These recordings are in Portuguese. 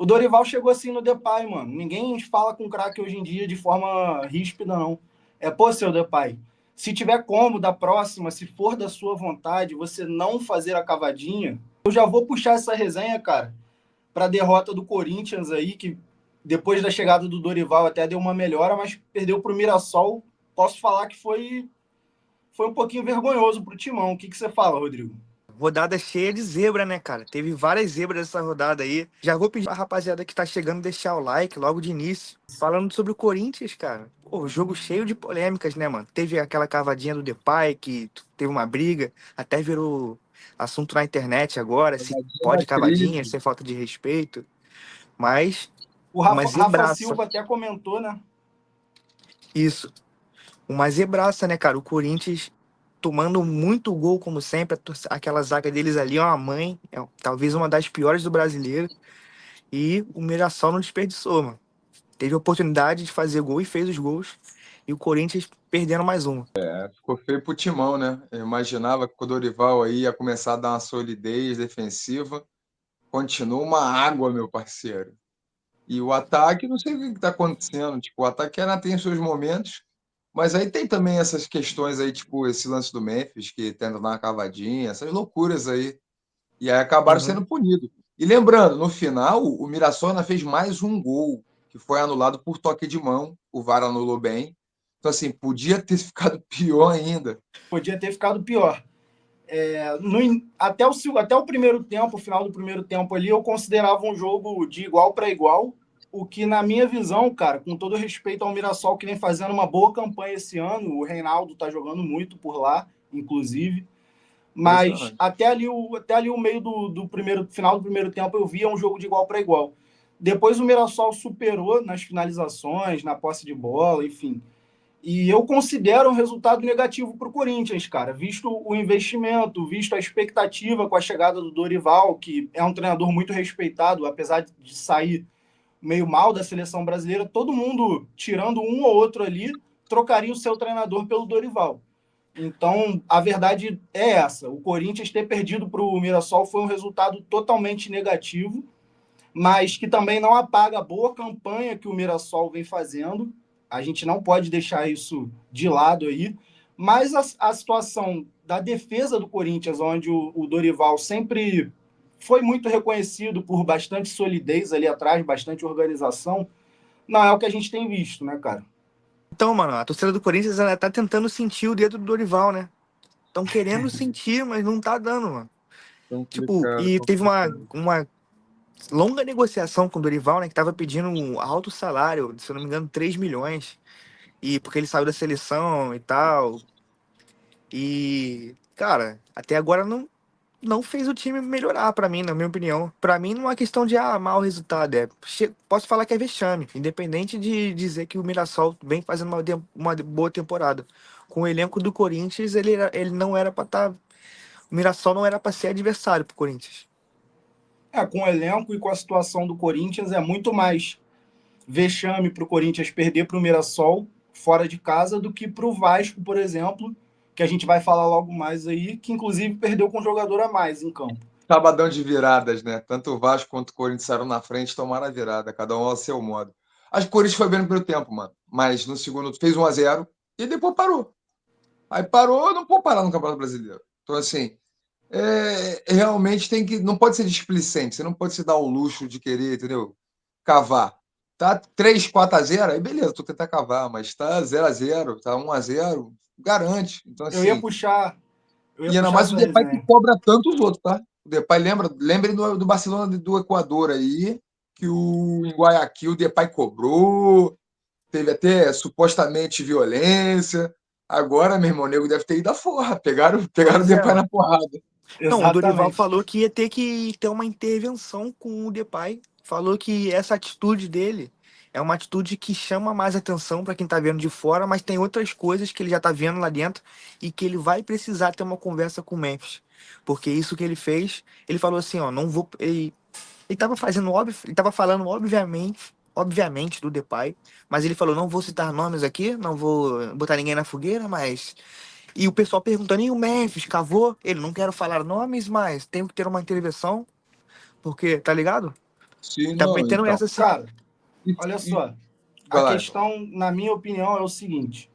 O Dorival chegou assim no Depay, mano. Ninguém fala com craque hoje em dia de forma ríspida, não. É, pô, seu Depay, se tiver como da próxima, se for da sua vontade, você não fazer a cavadinha, eu já vou puxar essa resenha, cara, para a derrota do Corinthians aí, que depois da chegada do Dorival até deu uma melhora, mas perdeu para o Mirassol. Posso falar que foi um pouquinho vergonhoso para o Timão. O que você fala, Rodrigo? Rodada cheia de zebra, né, cara? Teve várias zebras nessa rodada aí. Já vou pedir pra rapaziada que tá chegando deixar o like logo de início. Falando sobre o Corinthians, cara. Pô, jogo cheio de polêmicas, né, mano? Teve aquela cavadinha do Depay, que teve uma briga, até virou assunto na internet agora, se Jogadinho pode na cavadinha, crise. sem falta de respeito. Mas, O uma Rafa zebraça. Silva até comentou, né? Isso. Uma zebraça, né, cara? O Corinthians tomando muito gol, como sempre. Aquela zaga deles ali é uma mãe. É talvez uma das piores do brasileiro. E o Mirassol não desperdiçou, mano. Teve a oportunidade de fazer gol e fez os gols. E o Corinthians perdendo mais uma. Ficou feio pro Timão, né? Eu imaginava que o Dorival aí ia começar a dar uma solidez defensiva. Continua uma água, meu parceiro. E o ataque, não sei o que está acontecendo. Tipo, o ataque ainda tem seus momentos, mas aí tem também essas questões aí, tipo, esse lance do Memphis, que tenta dar uma cavadinha, essas loucuras aí. E aí acabaram Uhum. sendo punidos. E lembrando, no final, o Mirassol ainda fez mais um gol, que foi anulado por toque de mão. O VAR anulou bem. Então, assim, podia ter ficado pior ainda. Podia ter ficado pior. Até o primeiro tempo, o final do primeiro tempo ali, eu considerava um jogo de igual para igual, o que, na minha visão, cara, com todo respeito ao Mirassol, que vem fazendo uma boa campanha esse ano, o Reinaldo tá jogando muito por lá, inclusive, mas Impressionante. até ali o meio do primeiro, final do primeiro tempo eu via um jogo de igual para igual. Depois o Mirassol superou nas finalizações, na posse de bola, enfim. E eu considero um resultado negativo para o Corinthians, cara, visto o investimento, visto a expectativa com a chegada do Dorival, que é um treinador muito respeitado, apesar de sair meio mal da seleção brasileira, todo mundo, tirando um ou outro ali, trocaria o seu treinador pelo Dorival. Então, a verdade é essa. O Corinthians ter perdido para o Mirassol foi um resultado totalmente negativo, mas que também não apaga a boa campanha que o Mirassol vem fazendo. A gente não pode deixar isso de lado aí. Mas a situação da defesa do Corinthians, onde o Dorival sempre foi muito reconhecido por bastante solidez ali atrás, bastante organização, não é o que a gente tem visto, né, cara? Então, mano, a torcida do Corinthians ela tá tentando sentir o dedo do Dorival, né? Estão querendo sentir, mas não tá dando, mano. Tipo, Complicado, e teve complicado. uma longa negociação com o Dorival, né? Que tava pedindo um alto salário, se eu não me engano, 3 milhões. E porque ele saiu da seleção e tal. E, cara, até agora não fez o time melhorar pra mim, na minha opinião. Pra mim não é questão de mau resultado, posso falar que é vexame, independente de dizer que o Mirassol vem fazendo uma boa temporada. Com o elenco do Corinthians, ele não era pra estar, o Mirassol não era pra ser adversário pro Corinthians. Com o elenco e com a situação do Corinthians, é muito mais vexame para o Corinthians perder para o Mirassol fora de casa do que para o Vasco, por exemplo, que a gente vai falar logo mais aí, que inclusive perdeu com um jogador a mais em campo. Sabadão de viradas, né? Tanto o Vasco quanto o Corinthians saíram na frente, tomaram a virada, cada um ao seu modo. Acho que o Corinthians foi bem no primeiro tempo, mano. Mas no segundo fez 1-0 e depois parou. Aí parou, não pode parar no Campeonato Brasileiro. Então, assim, realmente tem que. Não pode ser displicente, você não pode se dar o luxo de querer, entendeu? Cavar. Tá 3-4-0, aí beleza, tu tentar cavar, mas tá 0-0, tá 1-0, garante. Então, Eu ia assim, puxar, eu ia e ainda puxar mais o essa Depay que resenha. cobra tanto os outros, tá? O Depay lembre do Barcelona do Equador aí, que em Guayaquil o Depay cobrou, teve até supostamente violência. Agora, meu irmão, o nego deve ter ido à forra. Pegaram o Pois é, Depay mano. na porrada. Não, o Dorival Exatamente. falou que ia ter que ter uma intervenção com o Depay. Falou que essa atitude dele é uma atitude que chama mais atenção para quem tá vendo de fora, mas tem outras coisas que ele já tá vendo lá dentro e que ele vai precisar ter uma conversa com o Memphis. Porque isso que ele fez, ele falou assim, ó, não vou. Ele tava fazendo óbvio, ele tava falando obviamente do Depay, mas ele falou, não vou citar nomes aqui, não vou botar ninguém na fogueira, mas e o pessoal perguntando, e o Memphis cavou? Ele, não quero falar nomes, mas tenho que ter uma intervenção, porque, tá ligado? Sim, Tá não, metendo então. essa assim. Cara, E, olha e, só. A vai lá, irmão. questão, na minha opinião, é o seguinte.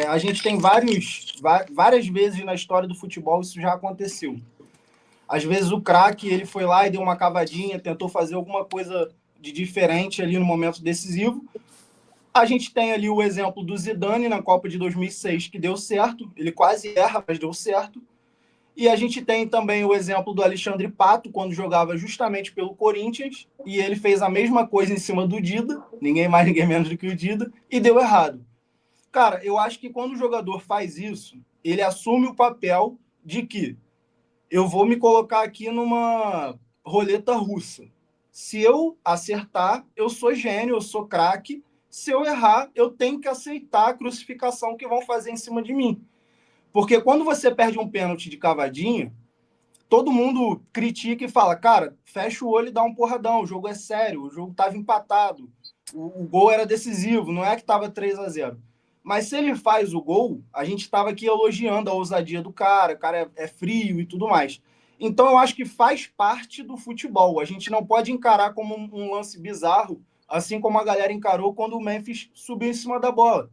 A gente tem várias vezes na história do futebol isso já aconteceu. Às vezes o craque ele foi lá e deu uma cavadinha, tentou fazer alguma coisa de diferente ali no momento decisivo. A gente tem ali o exemplo do Zidane na Copa de 2006, que deu certo. Ele quase erra, mas deu certo. E a gente tem também o exemplo do Alexandre Pato, quando jogava justamente pelo Corinthians, e ele fez a mesma coisa em cima do Dida, ninguém mais, ninguém menos do que o Dida, e deu errado. Cara, eu acho que quando o jogador faz isso, ele assume o papel de que eu vou me colocar aqui numa roleta russa. Se eu acertar, eu sou gênio, eu sou craque. Se eu errar, eu tenho que aceitar a crucificação que vão fazer em cima de mim. Porque quando você perde um pênalti de cavadinha, todo mundo critica e fala, cara, fecha o olho e dá um porradão, o jogo é sério, o jogo estava empatado, o gol era decisivo, não é que estava 3-0. Mas se ele faz o gol, a gente estava aqui elogiando a ousadia do cara, o cara é frio e tudo mais. Então eu acho que faz parte do futebol. A gente não pode encarar como um lance bizarro, assim como a galera encarou quando o Memphis subiu em cima da bola.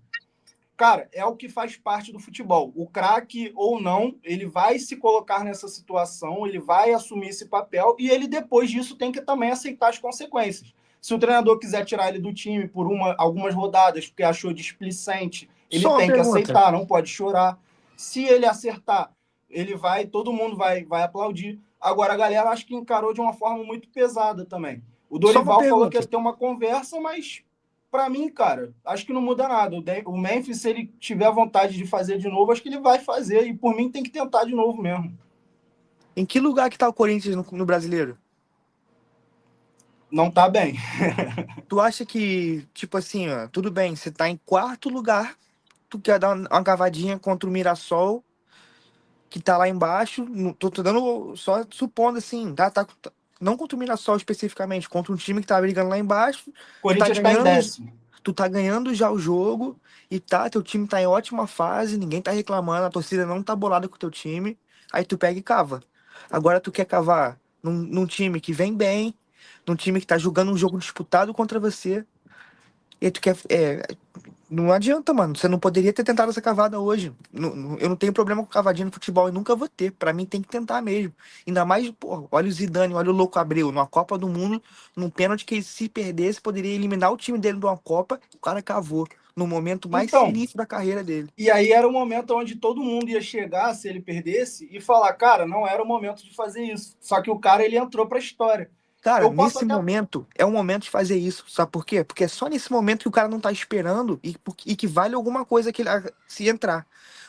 Cara, é o que faz parte do futebol. O craque ou não, ele vai se colocar nessa situação, ele vai assumir esse papel e ele depois disso tem que também aceitar as consequências. Se o treinador quiser tirar ele do time por algumas rodadas porque achou displicente, ele Só uma tem que pergunta. aceitar, não pode chorar. Se ele acertar, ele vai, todo mundo vai aplaudir. Agora a galera acho que encarou de uma forma muito pesada também. O Só uma Dorival falou que ia pergunta. ter uma conversa, mas para mim, cara, acho que não muda nada. O Memphis, se ele tiver vontade de fazer de novo, acho que ele vai fazer. E por mim tem que tentar de novo mesmo. Em que lugar que tá o Corinthians no brasileiro? Não tá bem. Tu acha que, tipo assim, ó, tudo bem, você tá em quarto lugar, tu quer dar uma cavadinha contra o Mirassol, que tá lá embaixo, tô dando, só supondo assim, não contra o Mirassol especificamente, contra um time que tá brigando lá embaixo, tu tá Corinthians tá em ganhando, 10º. tu tá ganhando já o jogo, e teu time tá em ótima fase, ninguém tá reclamando, a torcida não tá bolada com o teu time, aí tu pega e cava. Agora tu quer cavar num time que vem bem, num time que tá jogando um jogo disputado contra você, e aí tu quer. Não adianta, mano. Você não poderia ter tentado essa cavada hoje. Eu não tenho problema com cavadinha no futebol e nunca vou ter. Pra mim tem que tentar mesmo. Ainda mais, pô, olha o Zidane, olha o Louco Abreu, numa Copa do Mundo, num pênalti que se perdesse poderia eliminar o time dele de uma Copa. O cara cavou no momento mais Então, sinistro da carreira dele. e aí era o momento onde todo mundo ia chegar, se ele perdesse, e falar, cara, não era o momento de fazer isso. Só que o cara, ele entrou pra história. Cara, Eu posso nesse até... momento é o momento de fazer isso. Sabe por quê? Porque é só nesse momento que o cara não tá esperando e que vale alguma coisa que ele se entrar.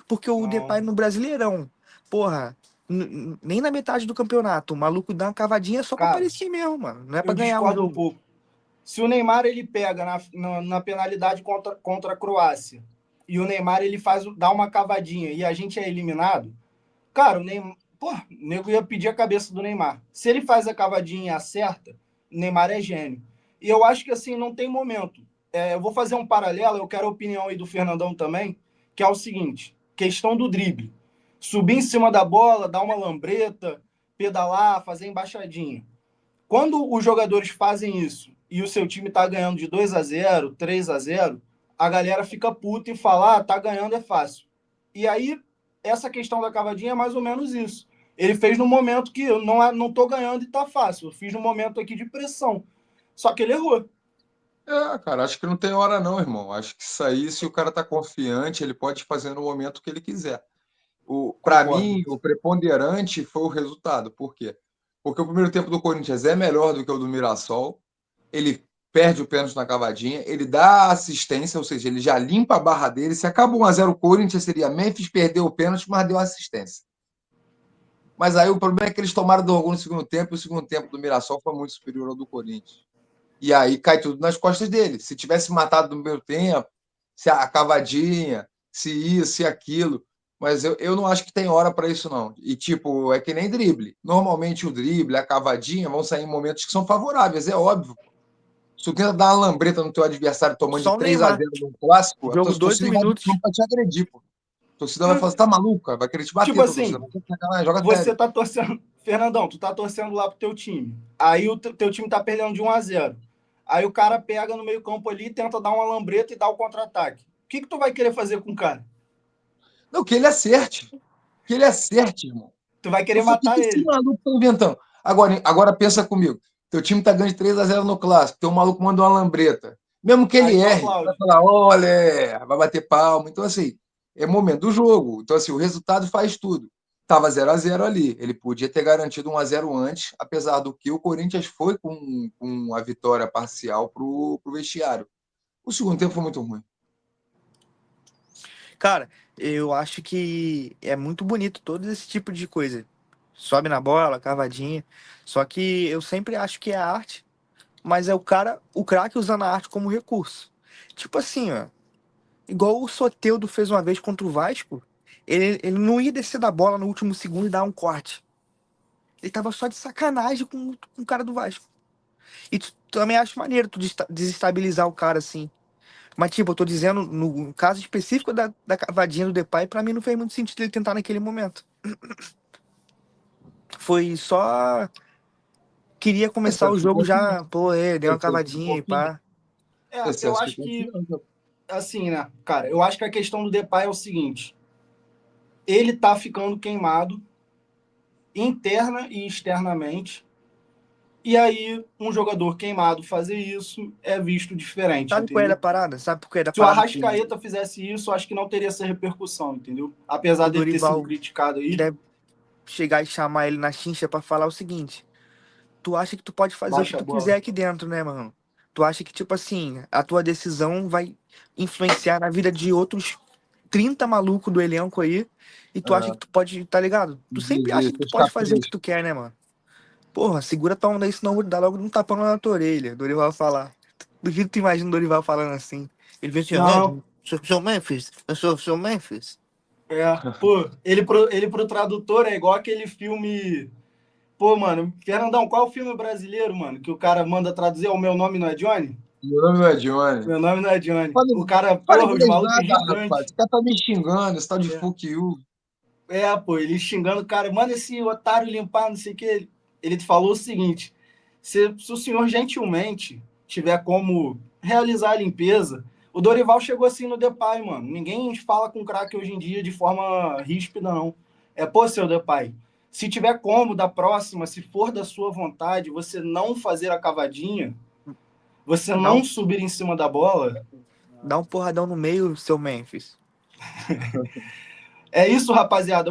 Porque o Não, Depay no Brasileirão, porra, nem na metade do campeonato, o maluco dá uma cavadinha só pra cara, aparecer mesmo, mano. Não é pra eu ganhar o discordo um jogo. pouco. Se o Neymar ele pega na penalidade contra a Croácia e o Neymar ele dá uma cavadinha e a gente é eliminado, cara, o Neymar, pô, o nego ia pedir a cabeça do Neymar. Se ele faz a cavadinha e acerta, o Neymar é gênio. E eu acho que assim, não tem momento. Eu vou fazer um paralelo, eu quero a opinião aí do Fernandão também, que é o seguinte: questão do drible. Subir em cima da bola, dar uma lambreta, pedalar, fazer embaixadinha. Quando os jogadores fazem isso e o seu time tá ganhando de 2-0, 3-0, a galera fica puta e fala: ah, tá ganhando é fácil. E aí, essa questão da cavadinha é mais ou menos isso. Ele fez no momento que eu não tô ganhando e tá fácil. Eu fiz no momento aqui de pressão. Só que ele errou. Cara, acho que não tem hora não, irmão. Acho que isso aí, se o cara tá confiante, ele pode fazer no momento que ele quiser. Para Concordo. mim, o preponderante foi o resultado. Por quê? Porque o primeiro tempo do Corinthians é melhor do que o do Mirassol. Ele perde o pênalti na cavadinha, ele dá assistência, ou seja, ele já limpa a barra dele. Se acaba 1-0 o Corinthians, seria Memphis perdeu o pênalti, mas deu assistência. Mas aí o problema é que eles tomaram do gol no segundo tempo, e o segundo tempo do Mirassol foi muito superior ao do Corinthians. E aí cai tudo nas costas dele. Se tivesse matado no primeiro tempo, se a cavadinha, se isso, se aquilo. Mas eu não acho que tem hora para isso, não. E, tipo, é que nem drible. Normalmente o drible, a cavadinha vão sair em momentos que são favoráveis, é óbvio. Se tu tenta dar uma lambreta no teu adversário tomando de Só o 3-0 Neymar. no clássico, a Jogo dois torcida minutos. vai te agredir, pô. A torcida vai falar, É, você tá maluca? Vai querer te tipo bater, tua torcida. assim, Joga você sério. tá torcendo. Fernandão, tu tá torcendo lá pro teu time. Aí o teu time tá perdendo de 1-0. Aí o cara pega no meio campo ali, tenta dar uma lambreta e dá o contra-ataque. O que tu vai querer fazer com o cara? Não, que ele acerte. Que ele acerte, irmão. Tu vai querer Eu falei, o que matar esse ele. maluco tá inventando? Agora pensa comigo. Teu time tá ganhando de 3-0 no clássico. Teu maluco manda uma lambreta. Mesmo que Aí ele tu erre, vai aplaude. falar, olha, vai bater palma. Então, assim, é momento do jogo. Então, assim, o resultado faz tudo. Tava 0-0 ali. Ele podia ter garantido 1-0 antes, apesar do que o Corinthians foi com a vitória parcial pro vestiário. O segundo tempo foi muito ruim. Cara, eu acho que é muito bonito todo esse tipo de coisa. Sobe na bola, cavadinha. Só que eu sempre acho que é arte, mas é o craque usando a arte como recurso. Tipo assim, ó. Igual o Soteldo fez uma vez contra o Vasco. Ele não ia descer da bola no último segundo e dar um corte. Ele tava só de sacanagem com o cara do Vasco. E tu também acho maneiro tu desestabilizar o cara assim. Mas, tipo, eu tô dizendo, no caso específico da cavadinha do Depay, pra mim não fez muito sentido ele tentar naquele momento. Foi só. Queria começar o Excesso de jogo confiança. já, pô, deu uma Excesso de cavadinha e confiança. pá. Eu Excesso de acho que, confiança. assim, né, cara, eu acho que a questão do Depay é o seguinte: ele tá ficando queimado interna e externamente. E aí, um jogador queimado fazer isso é visto diferente, Sabe qual é a entendeu? parada? Sabe por que é da Se o parada Arrascaeta fizesse isso, acho que não teria essa repercussão, entendeu? Apesar que o dele ter sido Dorival criticado aí, deve chegar e chamar ele na chincha pra falar o seguinte: tu acha que tu pode fazer o que baixa a tu bola. quiser aqui dentro, né, mano? Tu acha que, tipo assim, a tua decisão vai influenciar na vida de outros 30 malucos do elenco aí, e tu acha que É, tu pode, tá ligado? Tu sempre acha de que tu seus pode fazer o que caprichos. tu quer, né, mano? Porra, segura tua onda aí, senão eu vou dar logo um tapão na tua orelha. Dorival falar. Duvido que tu imagina o Dorival falando assim. Ele vem assim, Não, sou Memphis, eu sou Memphis. pô, ele pro tradutor é igual aquele filme. Pô, mano, Fernandão, qual é o filme brasileiro, mano, que o cara manda traduzir? O Meu Nome Não É Johnny? Meu nome não é Johnny. Meu nome não é Johnny. Fala, O cara, fala porra, os inglês malucos nada, rapaz. gigantes. Esse cara tá me xingando, esse tal de É. fuck you. Pô, ele xingando o cara, manda esse otário limpar, não sei o que. Ele falou o seguinte: se o senhor gentilmente tiver como realizar a limpeza, o Dorival chegou assim no Depay, mano. Ninguém fala com craque hoje em dia de forma ríspida, não. Pô, seu Depay, se tiver como, da próxima, se for da sua vontade, você não fazer a cavadinha, você Dá não um, subir em cima da bola. dá um porradão no meio, seu Memphis. É isso, rapaziada.